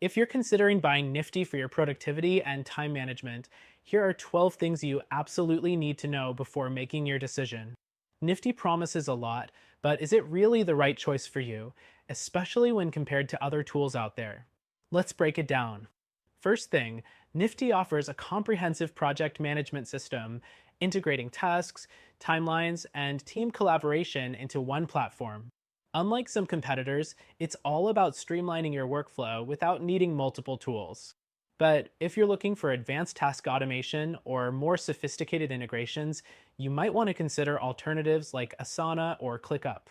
If you're considering buying Nifty for your productivity and time management, here are 12 things you absolutely need to know before making your decision. Nifty promises a lot, but is it really the right choice for you, especially when compared to other tools out there? Let's break it down. First thing, Nifty offers a comprehensive project management system, integrating tasks, timelines, and team collaboration into one platform. Unlike some competitors, it's all about streamlining your workflow without needing multiple tools. But if you're looking for advanced task automation or more sophisticated integrations, you might want to consider alternatives like Asana or ClickUp.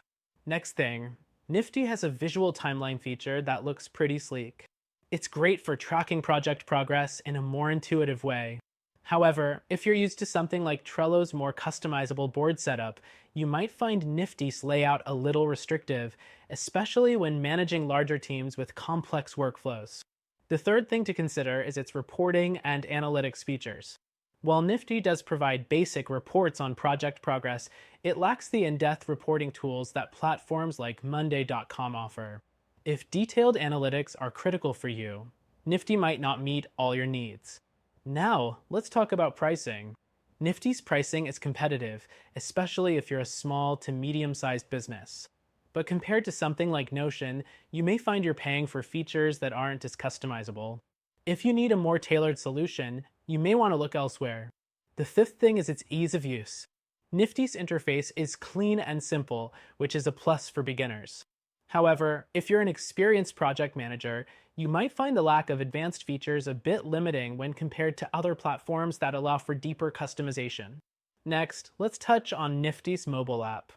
Next thing, Nifty has a visual timeline feature that looks pretty sleek. It's great for tracking project progress in a more intuitive way. However, if you're used to something like Trello's more customizable board setup, you might find Nifty's layout a little restrictive, especially when managing larger teams with complex workflows. The third thing to consider is its reporting and analytics features. While Nifty does provide basic reports on project progress, it lacks the in-depth reporting tools that platforms like Monday.com offer. If detailed analytics are critical for you, Nifty might not meet all your needs. Now, let's talk about pricing. Nifty's pricing is competitive, especially if you're a small to medium-sized business. But compared to something like Notion, you may find you're paying for features that aren't as customizable. If you need a more tailored solution, you may want to look elsewhere. The fifth thing is its ease of use. Nifty's interface is clean and simple, which is a plus for beginners. However, if you're an experienced project manager, you might find the lack of advanced features a bit limiting when compared to other platforms that allow for deeper customization. Next, let's touch on Nifty's mobile app.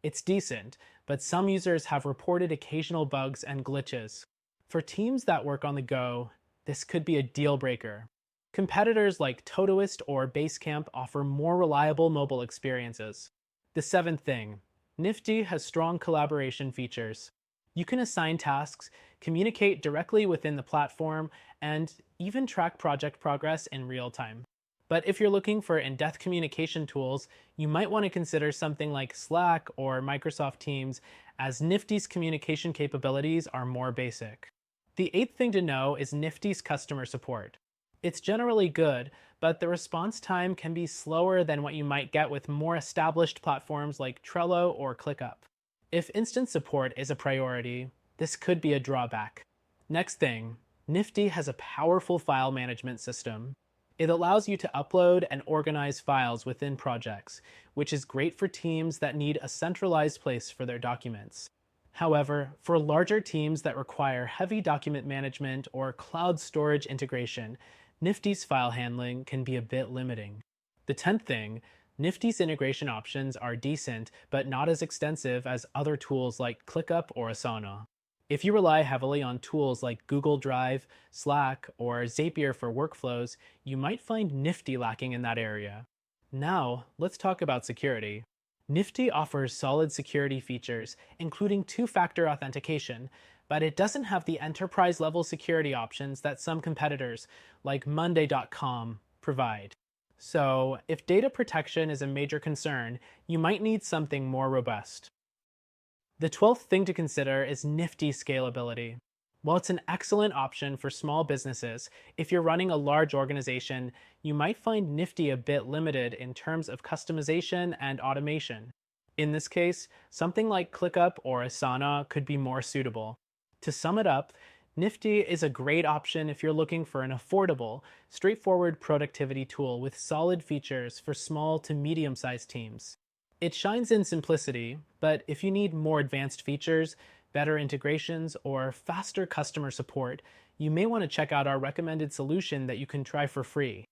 It's decent, but some users have reported occasional bugs and glitches. For teams that work on the go, this could be a deal breaker. Competitors like Todoist or Basecamp offer more reliable mobile experiences. The seventh thing, Nifty has strong collaboration features. You can assign tasks, communicate directly within the platform, and even track project progress in real time. But if you're looking for in-depth communication tools, you might want to consider something like Slack or Microsoft Teams, as Nifty's communication capabilities are more basic. The eighth thing to know is Nifty's customer support. It's generally good, but the response time can be slower than what you might get with more established platforms like Trello or ClickUp. If instant support is a priority, this could be a drawback. Next thing, Nifty has a powerful file management system. It allows you to upload and organize files within projects, which is great for teams that need a centralized place for their documents. However, for larger teams that require heavy document management or cloud storage integration, Nifty's file handling can be a bit limiting. The 10th thing, Nifty's integration options are decent, but not as extensive as other tools like ClickUp or Asana. If you rely heavily on tools like Google Drive, Slack, or Zapier for workflows, you might find Nifty lacking in that area. Now, let's talk about security. Nifty offers solid security features, including two-factor authentication, but it doesn't have the enterprise-level security options that some competitors, like Monday.com, provide. So, if data protection is a major concern, you might need something more robust. The 12th thing to consider is Nifty scalability. While it's an excellent option for small businesses, if you're running a large organization, you might find Nifty a bit limited in terms of customization and automation. In this case, something like ClickUp or Asana could be more suitable. To sum it up, Nifty is a great option if you're looking for an affordable, straightforward productivity tool with solid features for small to medium-sized teams. It shines in simplicity, but if you need more advanced features, better integrations, or faster customer support, you may want to check out our recommended solution that you can try for free.